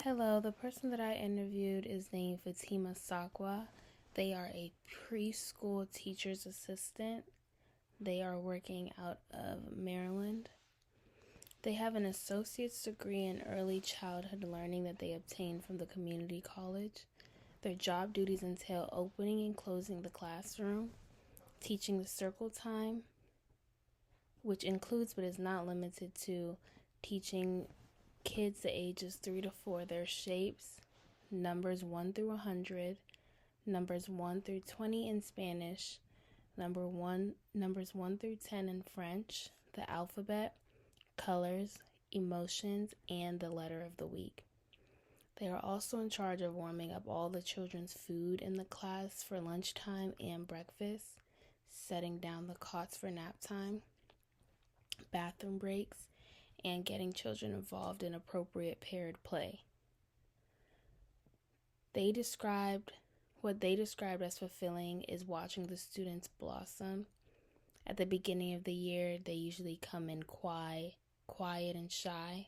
Hello, the person that I interviewed is named Fatima Sakwa. They are a preschool teacher's assistant. They are working out of Maryland. They have an associate's degree in early childhood learning that they obtained from the community college. Their job duties entail opening and closing the classroom, teaching the circle time, which includes but is not limited to teaching kids the ages 3 to 4 their shapes, numbers 1 through 100, numbers 1 through 20 in Spanish, numbers 1 through 10 in French, the alphabet, colors, emotions, and the letter of the week. They are also in charge of warming up all the children's food in the class for lunchtime and breakfast, setting down the cots for nap time, bathroom breaks, and getting children involved in appropriate paired play. What they described as fulfilling is watching the students blossom. At the beginning of the year, they usually come in quiet and shy,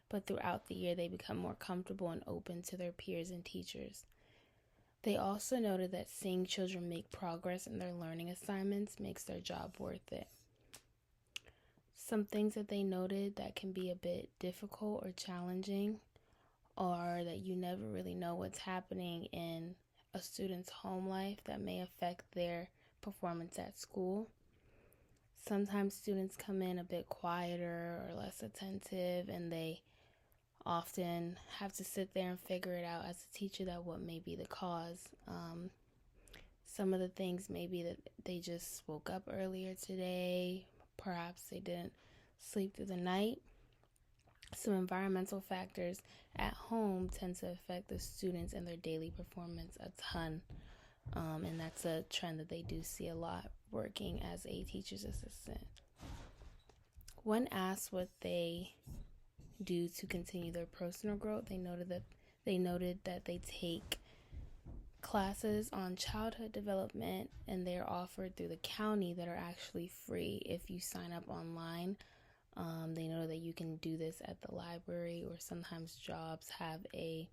but throughout the year, they become more comfortable and open to their peers and teachers. They also noted that seeing children make progress in their learning assignments makes their job worth it. Some things that they noted that can be a bit difficult or challenging are that you never really know what's happening in a student's home life that may affect their performance at school. Sometimes students come in a bit quieter or less attentive, and they often have to sit there and figure it out as a teacher that what may be the cause. Some of the things may be that they just woke up earlier today, perhaps they didn't sleep through the night. Some environmental factors at home tend to affect the students and their daily performance a ton. And that's a trend that they do see a lot working as a teacher's assistant. When asked what they do to continue their personal growth, they noted that they take classes on childhood development, and they're offered through the county that are actually free if you sign up online. They know that you can do this at the library, or sometimes jobs have a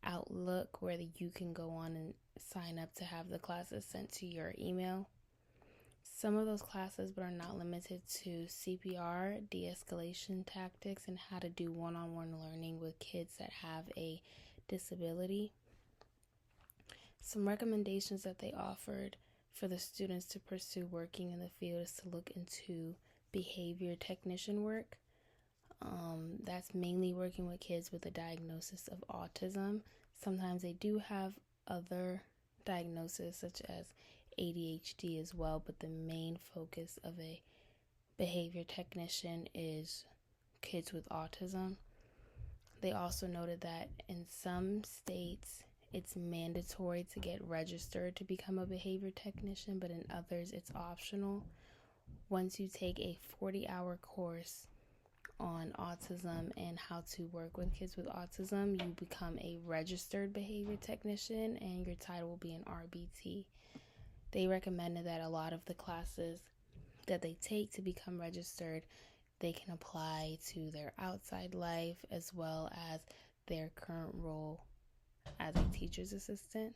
Outlook where you can go on and sign up to have the classes sent to your email. Some of those classes, but are not limited to CPR, de-escalation tactics, and how to do one-on-one learning with kids that have a disability. Some recommendations that they offered for the students to pursue working in the field is to look into behavior technician work. That's mainly working with kids with a diagnosis of autism. Sometimes they do have other diagnoses such as ADHD as well, but the main focus of a behavior technician is kids with autism. They also noted that in some states it's mandatory to get registered to become a behavior technician, but in others it's optional. Once you take a 40-hour course on autism and how to work with kids with autism, you become a registered behavior technician, and your title will be an RBT. They recommended that a lot of the classes that they take to become registered, they can apply to their outside life as well as their current role as a teacher's assistant.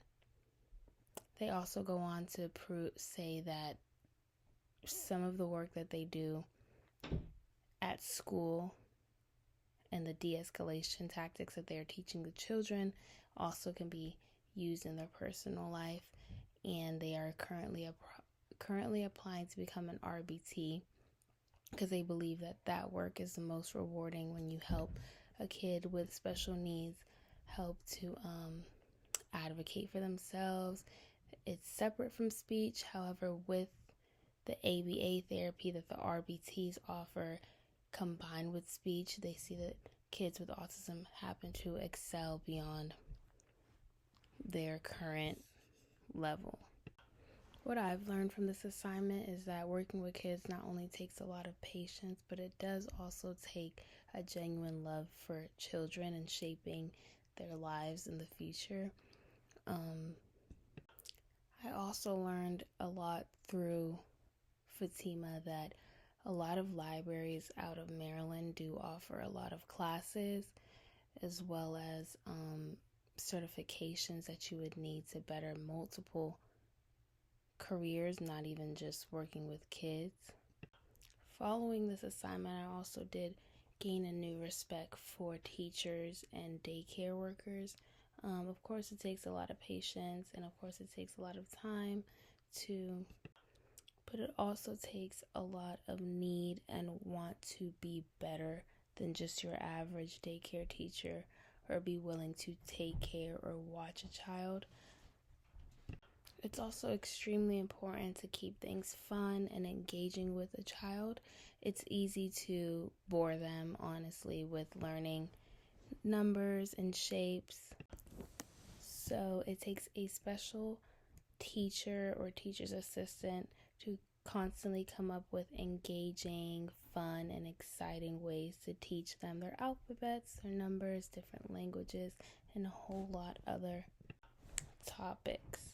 They also go on to say that some of the work that they do at school and the de-escalation tactics that they're teaching the children also can be used in their personal life, and they are currently applying to become an RBT because they believe that work is the most rewarding when you help a kid with special needs help to advocate for themselves. It's separate from speech. However, with the ABA therapy that the RBTs offer combined with speech, they see that kids with autism happen to excel beyond their current level. What I've learned from this assignment is that working with kids not only takes a lot of patience, but it does also take a genuine love for children and shaping their lives in the future. I also learned a lot through Fatima that a lot of libraries out of Maryland do offer a lot of classes as well as certifications that you would need to better multiple careers, not even just working with kids. Following this assignment, I also did gain a new respect for teachers and daycare workers. Of course, it takes a lot of patience, and of course, it takes a lot of time but it also takes a lot of need and want to be better than just your average daycare teacher, or be willing to take care or watch a child. It's also extremely important to keep things fun and engaging with a child. It's easy to bore them, honestly, with learning numbers and shapes. So it takes a special teacher or teacher's assistant to constantly come up with engaging, fun, and exciting ways to teach them their alphabets, their numbers, different languages, and a whole lot other topics.